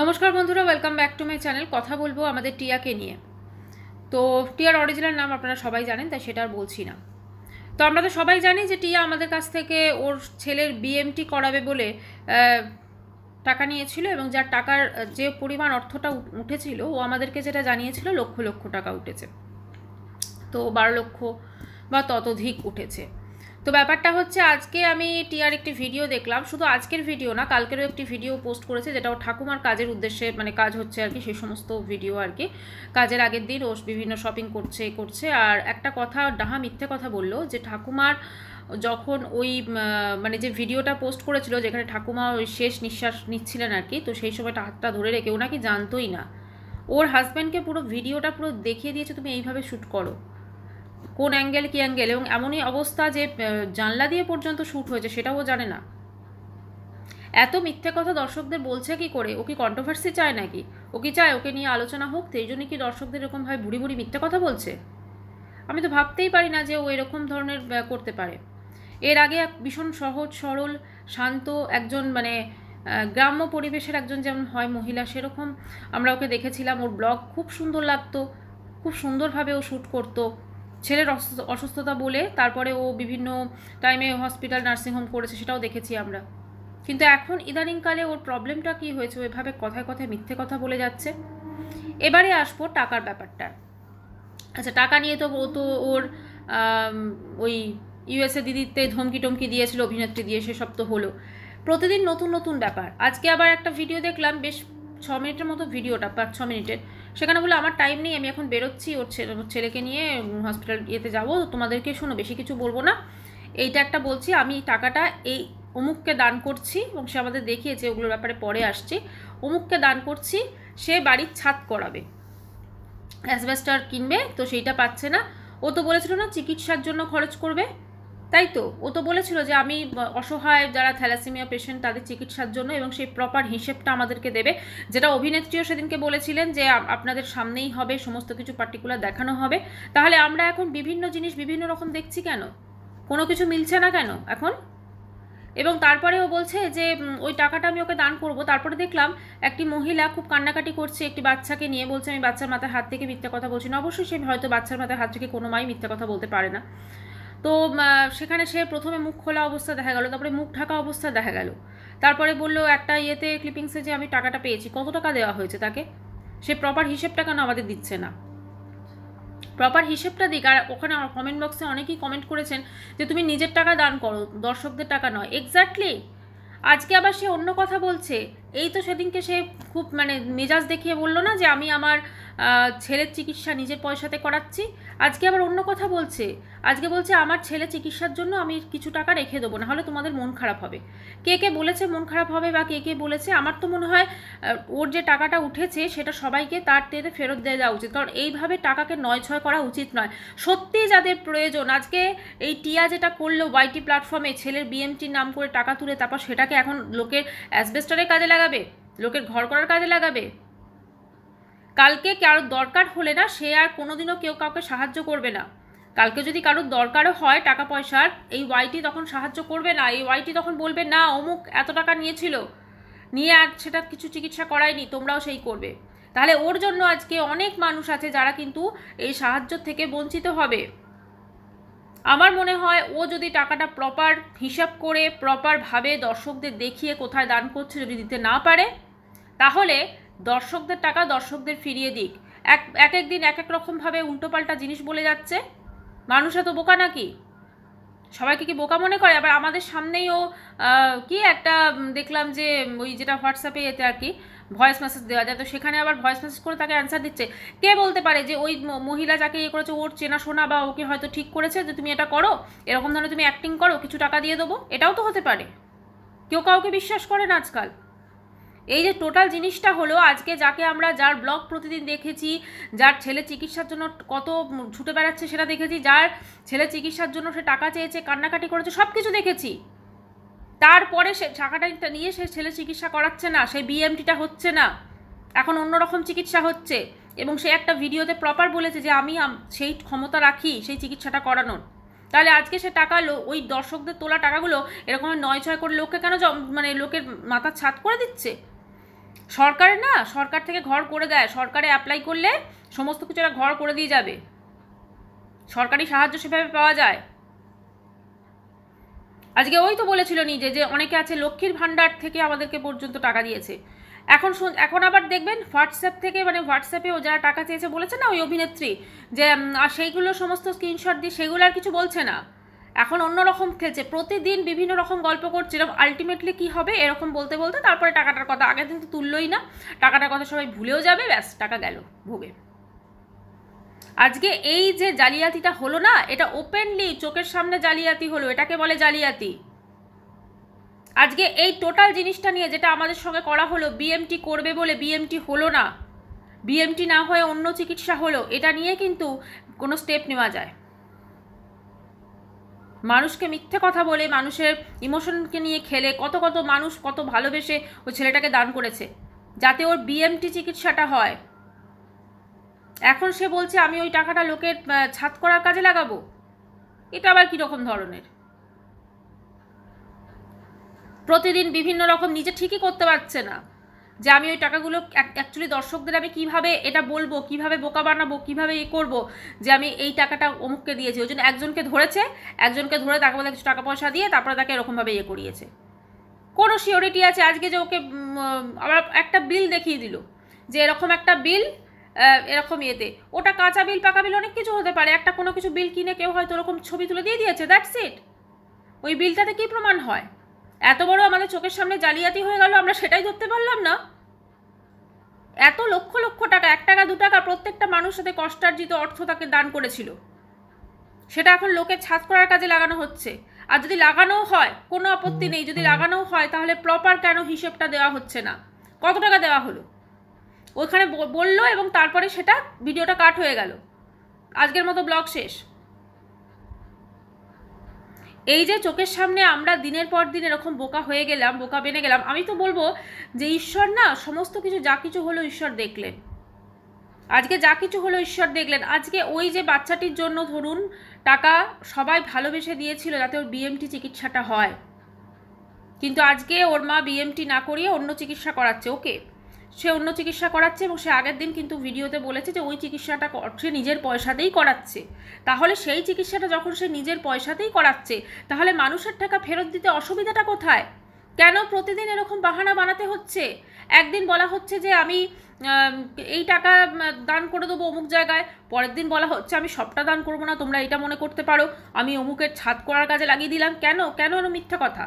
নমস্কার বন্ধুরা, welcome back to my channel. কথা বলবো আমাদের টিয়াকে নিয়ে। তো টিয়ার অরিজিনাল নাম আপনারা সবাই জানেন, তাই সেটা আর বলছি না। তো আমরা তো সবাই জানি যে টিয়া আমাদের কাছ থেকে ওর ছেলের বিএমটি করাবে বলে টাকা নিয়েছিল, এবং যার টাকার যে পরিমাণ অর্থটা উঠেছিল ও আমাদেরকে যেটা জানিয়েছিল লক্ষ লক্ষ টাকা উঠেছে। তো 12 লক্ষ বা ততোধিক উঠেছে। তো ব্যাপারটা হচ্ছে, আজকে আমি টিয়ার একটি ভিডিও দেখলাম, শুধু আজকের ভিডিও না, কালকেরও একটি ভিডিও পোস্ট করেছে, যেটা ও ঠাকুমার কাজের উদ্দেশ্যে, মানে কাজ হচ্ছে আর কি, সেই সমস্ত ভিডিও আর কি। কাজের আগের দিন ও বিভিন্ন শপিং করছে আর একটা কথা, ডাহা মিথ্যে কথা বললো যে ঠাকুমার যখন ওই মানে যে ভিডিওটা পোস্ট করেছিল যেখানে ঠাকুমা ওই শেষ নিঃশ্বাস নিচ্ছিলেন আর কি, তো সেই সময়টা হাতটা ধরে রেখে ও নাকি জানতোই না। ওর হাজব্যান্ডকে পুরো ভিডিওটা পুরো দেখিয়ে দিয়েছে, তুমি এইভাবে শ্যুট করো, কোন অ্যাঙ্গেল কি অ্যাঙ্গেল, এবং এমনই অবস্থা যে জানলা দিয়ে পর্যন্ত শ্যুট হয়েছে সেটাও জানে না। এত মিথ্যে কথা দর্শকদের বলছে কি করে? ও কি কন্ট্রোভার্সি চায় নাকি? ও কি চায় ওকে নিয়ে আলোচনা হোক? তো এই জন্যই কি দর্শকদের এরকমভাবে বুড়ি বুড়ি মিথ্যে কথা বলছে? আমি তো ভাবতেই পারি না যে ও এরকম ধরনের করতে পারে। এর আগে এক ভীষণ সহজ সরল শান্ত একজন, মানে গ্রাম্য পরিবেশের একজন যেমন হয় মহিলা, সেরকম আমরা ওকে দেখেছিলাম। ওর ব্লগ খুব সুন্দর লাগতো, খুব সুন্দরভাবে ও শ্যুট করতো। ছেলের অসুস্থতা বলে তারপরে ও বিভিন্ন টাইমে হসপিটাল নার্সিংহোম করেছে, সেটাও দেখেছি আমরা। কিন্তু এখন ইদানিংকালে ওর প্রবলেমটা কি হয়েছে? ও এভাবে কথায় কথায় মিথ্যে কথা বলে যাচ্ছে। এবারে আসবো টাকার ব্যাপারটা। আচ্ছা, টাকা নিয়ে তো ও তো ওর ওই ইউএসএ দিদিতে ধমকি টমকি দিয়েছিল অভিনেত্রী দিয়ে, সেসব তো হলো। প্রতিদিন নতুন নতুন ব্যাপার। আজকে আবার একটা ভিডিও দেখলাম, বেশ 6 মিনিটের মতো ভিডিওটা, 5-6 মিনিটের। সেখানে বলে আমার টাইম নেই, আমি এখন বেরোচ্ছি, ওর ছেলেকে নিয়ে হসপিটাল ইয়েতে যাবো, তোমাদেরকে শোনো, বেশি কিছু বলবো না। এইটা একটা বলছি, আমি টাকাটা এই অমুককে দান করছি, এবং সে আমাদের দেখিয়েছে, ওগুলোর ব্যাপারে পরে আসছি। অমুককে দান করছি, সে বাড়ির ছাদ করাবে, অ্যাসবেস্টার কিনবে, তো সেইটা পাচ্ছে না। ও তো বলেছিল না চিকিৎসার জন্য খরচ করবে, তাই তো? ও তো বলেছিল যে আমি অসহায় যারা থ্যালাসেমিয়া পেশেন্ট তাদের চিকিৎসার জন্য, এবং সেই প্রপার হিসেবটা আমাদেরকে দেবে, যেটা অভিনেত্রীও সেদিনকে বলেছিলেন যে আপনাদের সামনেই হবে, সমস্ত কিছু পার্টিকুলার দেখানো হবে। তাহলে আমরা এখন বিভিন্ন জিনিস বিভিন্ন রকম দেখছি কেন? কোনো কিছু মিলছে না কেন এখন? এবং তারপরে ও বলছে যে ওই টাকাটা আমি ওকে দান করব। তারপরে দেখলাম একটি মহিলা খুব কান্নাকাটি করছে একটি বাচ্চাকে নিয়ে, বলছে আমি বাচ্চার মাথায় হাত থেকে মিথ্যা কথা বলছি না। অবশ্যই সে হয়তো বাচ্চার মাথায় হাত থেকে কোনো মাই মিথ্যা কথা বলতে পারে না। তো সেখানে সে প্রথমে মুখ খোলা অবস্থা দেখা গেল, তারপরে মুখ ঢাকা অবস্থা দেখা গেল। তারপরে বললো একটা ইয়েতে ক্লিপিংসে যে আমি টাকাটা পেয়েছি, কত টাকা দেওয়া হয়েছে তাকে? সে প্রপার হিসেবটা কেন আমাদের দিচ্ছে না? প্রপার হিসেবটা দিক। আর ওখানে কমেন্ট বক্সে অনেকেই কমেন্ট করেছেন যে তুমি নিজের টাকা দান করো, দর্শকদের টাকা নয়। এক্স্যাক্টলি। আজকে আবার সে অন্য কথা বলছে। এই তো সেদিনকে সে খুব মানে মেজাজ দেখিয়ে বললো না যে আমি আমার ছেলের চিকিৎসা নিজের পয়সাতে করাচ্ছি। আজকে আবার অন্য কথা বলছে। আজকে বলছে আমার ছেলে চিকিৎসার জন্য আমি কিছু টাকা রেখে দেবো, না হলে তোমাদের মন খারাপ হবে। কে কে বলেছে মন খারাপ হবে, বা কে কে বলেছে? আমার তো মনে হয় ওর যে টাকাটা উঠেছে সেটা সবাইকে তার তেতে ফেরত দিয়ে দেওয়া উচিত, কারণ এইভাবে টাকাকে নয়-ছয় করা উচিত নয়। সত্যি যাদের প্রয়োজন, আজকে এই টিয়া যেটা করলো ওয়াইটি প্ল্যাটফর্মে ছেলের বিএমটির নাম করে টাকা তুলে, তারপর সেটাকে এখন লোকের অ্যাসবেস্টারের কাজে লাগাবে, লোকের ঘর করার কাজে লাগাবে। কালকে কারোর দরকার হলে না, সে আর কোনোদিনও কেউ কাউকে সাহায্য করবে না। কালকে যদি কারোর দরকারও হয় টাকা পয়সার, এই ওয়াইটি তখন সাহায্য করবে না। এই ওয়াইটি তখন বলবে না অমুক এত টাকা নিয়েছিল, নিয়ে আর সেটা কিছু চিকিৎসা করায়নি, তোমরাও সেই করবে। তাহলে ওর জন্য আজকে অনেক মানুষ আছে যারা কিন্তু এই সাহায্য থেকে বঞ্চিত হবে। আমার মনে হয় ও যদি টাকাটা প্রপার হিসাব করে প্রপারভাবে দর্শকদের দেখিয়ে কোথায় দান করছে যদি দিতে না পারে, তাহলে দর্শকদের টাকা দর্শকদের ফিরিয়ে দিক। এক এক দিন এক এক রকমভাবে উল্টোপাল্টা জিনিস বলে যাচ্ছে। মানুষ এত বোকা নাকি? সবাইকে কি বোকা মনে করে? আবার আমাদের সামনেই ও কি একটা দেখলাম যে ওই যেটা হোয়াটসঅ্যাপে এতে আর কি ভয়েস মেসেজ দেওয়া যায়, তো সেখানে আবার ভয়েস মেসেজ করে তাকে অ্যান্সার দিচ্ছে। কে বলতে পারে যে ওই মহিলা যাকে ইয়ে করেছে ওর চেনাশোনা, বা ওকে হয়তো ঠিক করেছে যে তুমি এটা করো, এরকম ধরনের তুমি অ্যাক্টিং করো, কিছু টাকা দিয়ে দেবো? এটাও তো হতে পারে। কেউ কাউকে বিশ্বাস করে না আজকাল। এই যে টোটাল জিনিসটা হলো, আজকে যাকে আমরা যার ব্লগ প্রতিদিন দেখেছি, যার ছেলে চিকিৎসার জন্য কত ছুটে বেড়াচ্ছে সেটা দেখেছি, যার ছেলে চিকিৎসার জন্য সে টাকা চেয়েছে, কান্নাকাটি করেছে, সব কিছু দেখেছি। তারপরে সে টাকাটা নিয়ে সে ছেলে চিকিৎসা করাচ্ছে না, সেই বিএমটিটা হচ্ছে না, এখন অন্যরকম চিকিৎসা হচ্ছে। এবং সে একটা ভিডিওতে প্রপার বলেছে যে আমি সেই ক্ষমতা রাখি সেই চিকিৎসাটা করানোর। তাহলে আজকে সে টাকা ওই দর্শকদের তোলা টাকাগুলো এরকম 9-6 করে লোককে কেন মানে লোকের মাথার ছাদ করে দিচ্ছে? সরকারের না, সরকার থেকে ঘর করে দেয়, সরকারে অ্যাপ্লাই করলে সমস্ত কিছু একটা ঘর করে দিয়ে যাবে, সরকারি সাহায্য সেভাবে পাওয়া যায়। আজকে ওই তো বলেছিল নিজে যে অনেকে আছে লক্ষ্মীর ভাণ্ডার থেকে আমাদেরকে পর্যন্ত টাকা দিয়েছে। এখন আবার দেখবেন হোয়াটসঅ্যাপ থেকে, মানে হোয়াটসঅ্যাপে ও যারা টাকা চেয়েছে বলেছে না ওই অভিনেত্রী, যে সেইগুলো সমস্ত স্ক্রিনশট দিয়ে সেগুলো আর কিছু বলছে না, এখন অন্যরকম খেলছে, প্রতিদিন বিভিন্ন রকম গল্প করছিলাম। আলটিমেটলি কি হবে, এরকম বলতে বলতে তারপরে টাকাটার কথা আগের দিন তো তুললই না, টাকাটার কথা সবাই ভুলেও যাবে, ব্যাস টাকা গেল ভোগে। আজকে এই যে জালিয়াতিটা হলো না, এটা ওপেনলি চোখের সামনে জালিয়াতি হলো, এটাকে বলে জালিয়াতি। আজকে এই টোটাল জিনিসটা নিয়ে যেটা আমাদের সঙ্গে করা হলো, বিএমটি করবে বলে বিএমটি হলো না, বিএমটি না হয়ে অন্য চিকিৎসা হলো, এটা নিয়ে কিন্তু কোনো স্টেপ নেওয়া যায়। মানুষকে মিথ্যে কথা বলে, মানুষের ইমোশনকে নিয়ে খেলে কত কত মানুষ কত ভালোবেসে ওই ছেলেটাকে দান করেছে যাতে ওর বিএমটি চিকিৎসাটা হয়। এখন সে বলছে আমি ওই টাকাটা লোকের ছাদ করার কাজে লাগাবো, এটা আবার কীরকম ধরনের? প্রতিদিন বিভিন্ন রকম, নিজে ঠিকই করতে পারছে না যে আমি ওই টাকাগুলো অ্যাকচুয়ালি দর্শকদের আমি কিভাবে এটা বলবো, কিভাবে বোকা বানাবো, কিভাবে করবো যে আমি এই টাকাটা অমুককে দিয়েছি। ওই জন্য একজনকে ধরেছে, একজনকে ধরে তাকে বলে কিছু টাকা পয়সা দিয়ে তারপরে তাকে এরকমভাবে করিয়েছে। কোনো সিওরিটি আছে আজকে যে ওকে আবার একটা বিল দেখিয়ে দিল যে এরকম একটা বিল, এরকম ওটা কাঁচা বিল পাকা বিল অনেক কিছু হতে পারে, একটা কোনো কিছু বিল কিনে কেউ হয়তো ওরকম ছবি তুলে দিয়ে দিয়েছে, দ্যাটস ইট। ওই বিলটাতে কি প্রমাণ হয়? এত বড় আমাদের চোখের সামনে জালিয়াতি হয়ে গেল, আমরা সেটাই ধরতে পারলাম না। এত লক্ষ লক্ষ টাকা, 1 টাকা 2 টাকা প্রত্যেকটা মানুষ সাথে কষ্টার্জিত অর্থ তাকে দান করেছিল, সেটা এখন লোকের ছাদ করার কাজে লাগানো হচ্ছে। আর যদি লাগানোও হয় কোনো আপত্তি নেই, যদি লাগানোও হয় তাহলে প্রপার কেন হিসেবটা দেওয়া হচ্ছে না, কত টাকা দেওয়া হলো ওখানে বললো এবং তারপরে সেটা ভিডিওটা কাট হয়ে গেল, আজকের মতো ব্লগ শেষ। এই যে চোখের সামনে আমরা দিনের পর দিন এরকম বোকা হয়ে গেলাম, বোকা বেনে গেলাম। আমি তো বলবো যে ঈশ্বর না সমস্ত কিছু, যা কিছু হলো ঈশ্বর দেখলেন, আজকে যা কিছু হলো ঈশ্বর দেখলেন। আজকে ওই যে বাচ্চাটির জন্য ধরুন টাকা সবাই ভালোবেসে দিয়েছিল যাতে ওর বিএমটি চিকিৎসাটা হয়, কিন্তু আজকে ওর মা বিএমটি না করিয়ে অন্য চিকিৎসা করাচ্ছে, ওকে সে অন্য চিকিৎসা করাচ্ছে এবং সে আগের দিন কিন্তু ভিডিওতে বলেছে যে ওই চিকিৎসাটা সে নিজের পয়সাতেই করাচ্ছে। তাহলে সেই চিকিৎসাটা যখন সে নিজের পয়সাতেই করাচ্ছে, তাহলে মানুষের টাকা ফেরত দিতে অসুবিধাটা কোথায়? কেন প্রতিদিন এরকম বাহানা বানাতে হচ্ছে? একদিন বলা হচ্ছে যে আমি এই টাকা দান করে দেবো অমুক জায়গায়, পরের দিন বলা হচ্ছে আমি সবটা দান করবো না, তোমরা এটা মনে করতে পারো আমি অমুকের ছাদ করার কাজে লাগিয়ে দিলাম। কেন কেন এর মিথ্যা কথা?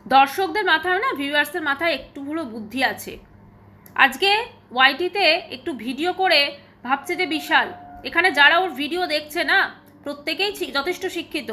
দর্শকদের মাথায় না, ভিউয়ার্সের মাথায় একটু হলো বুদ্ধি আছে। আজকে ওয়াইটিতে একটু ভিডিও করে ভাবছে যে বিশাল, এখানে যারা ওর ভিডিও দেখছে না প্রত্যেকেই যথেষ্ট শিক্ষিত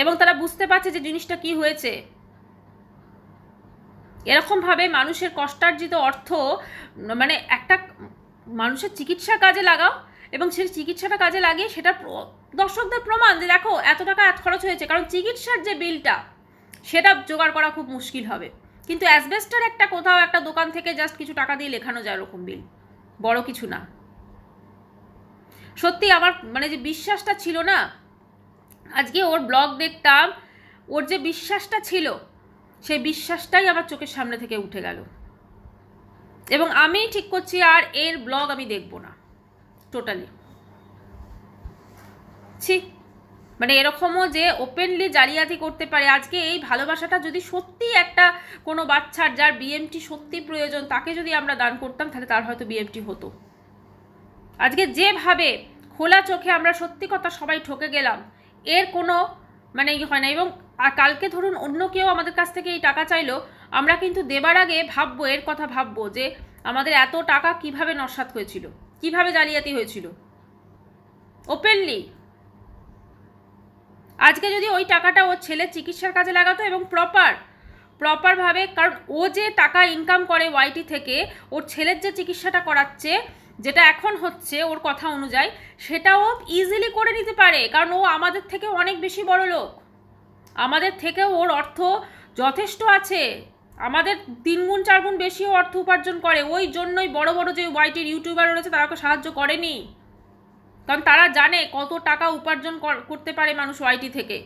এবং তারা বুঝতে পারছে যে জিনিসটা কি হয়েছে। এরকমভাবে মানুষের কষ্টার্জিত অর্থ মানে একটা মানুষের চিকিৎসার কাজে লাগাও এবং সেই চিকিৎসাটা কাজে লাগিয়ে সেটা দর্শকদের প্রমাণ যে দেখো এত টাকা এত খরচ হয়েছে, কারণ চিকিৎসার যে বিলটা সেটা জোগাড় করা খুব মুশকিল হবে। কিন্তু অ্যাসবেস্টার একটা কোথাও একটা দোকান থেকে জাস্ট কিছু টাকা দিয়ে লেখানো যায় ওরকম বিল, বড় কিছু না। সত্যি আমার মানে যে বিশ্বাসটা ছিল না, আজকে ওর ব্লগ দেখতাম, ওর যে বিশ্বাসটা ছিল সেই বিশ্বাসটাই আমার চোখের সামনে থেকে উঠে গেল এবং আমি ঠিক করছি আর এর ব্লগ আমি দেখব না টোটালি। ছি, মানে এরকমও যে ওপেনলি জালিয়াতি করতে পারে। আজকে এই ভালোবাসাটা যদি সত্যি একটা কোনো বাচ্চার যার বিএমটি সত্যি প্রয়োজন তাকে যদি আমরা দান করতাম তাহলে তার হয়তো বিএমটি হতো। আজকে যেভাবে খোলা চোখে আমরা সত্যি কথা সবাই ঠকে গেলাম, এর কোনো মানে হয় না। এবং কালকে ধরুন অন্য কেউ আমাদের কাছ থেকে এই টাকা চাইলো, আমরা কিন্তু দেবার আগে ভাববো, এর কথা ভাববো যে আমাদের এত টাকা কিভাবে নস্যাৎ হয়েছিল, কিভাবে জালিয়াতি হয়েছিল ওপেনলি। আজকে যদি ওই টাকাটা ওর ছেলের চিকিৎসার কাজে লাগাতো এবং প্রপারভাবে, কারণ ও যে টাকা ইনকাম করে ওয়াইটি থেকে ওর ছেলের যে চিকিৎসাটা করাচ্ছে, যেটা এখন হচ্ছে ওর কথা অনুযায়ী, সেটাও ইজিলি করে নিতে পারে, কারণ ও আমাদের থেকে অনেক বেশি বড় লোক, আমাদের থেকেও ওর অর্থ যথেষ্ট আছে, আমাদের 3 গুণ 4 গুণ বেশিও অর্থ উপার্জন করে। ওই জন্যই বড় বড় যে ওয়াইটির ইউটিউবার রয়েছে তারা ওকে সাহায্য করেনি, কারণ তারা জানে কত টাকা উপার্জন করতে পারে মানুষ ওয়াইটি থেকে।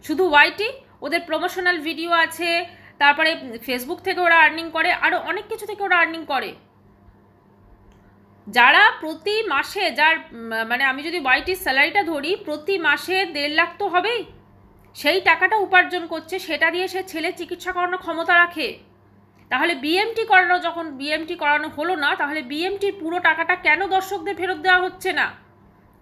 শুধু ওয়াইটি, ওদের প্রমোশনাল ভিডিও আছে, তারপরে ফেসবুক থেকে ওরা আর্নিং করে, আরও অনেক কিছু থেকে ওরা আর্নিং করে। যারা প্রতি মাসে, যার মানে আমি যদি ওয়াইটির স্যালারিটা ধরি, প্রতি মাসে 1.5 লাখ তো হবেই, সেই টাকাটা উপার্জন করছে, সেটা দিয়ে সে ছেলে চিকিৎসা করানোর ক্ষমতা রাখে। তাহলে বিএমটি করানো, যখন বিএমটি করানো হলো না, তাহলে বিএমটির পুরো টাকাটা কেন দর্শকদের ফেরত দেওয়া হচ্ছে না?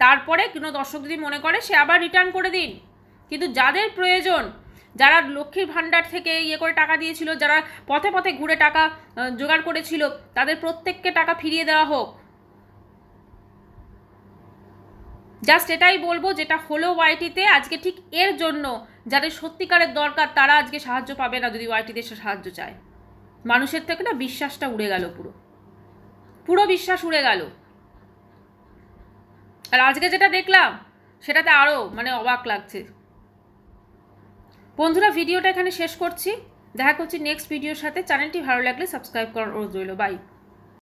তারপরে কোনো দর্শক যদি মনে করে সে আবার রিটার্ন করে দিন, কিন্তু যাদের প্রয়োজন, যারা লক্ষ্মীর ভাণ্ডার থেকে করে টাকা দিয়েছিল, যারা পথে পথে ঘুরে টাকা জোগাড় করেছিল, তাদের প্রত্যেককে টাকা ফিরিয়ে দেওয়া হোক। জাস্ট এটাই বলবো, যেটা হলো ওয়াইটিতে আজকে, ঠিক এর জন্য যাদের সত্যিকারের দরকার তারা আজকে সাহায্য পাবে না যদি ওয়াইটিতে সে সাহায্য চায়। মানুষের থেকে না বিশ্বাসটা উড়ে গেল, পুরো বিশ্বাস উড়ে গেল। আর আজকে যেটা দেখলাম সেটাতে আরও মানে অবাক লাগছে। বন্ধুরা, ভিডিওটা এখানে শেষ করছি, দেখা করছি নেক্সট ভিডিওর সাথে। চ্যানেলটি ভালো লাগলে সাবস্ক্রাইব করার অনুরোধ রইল। বাই।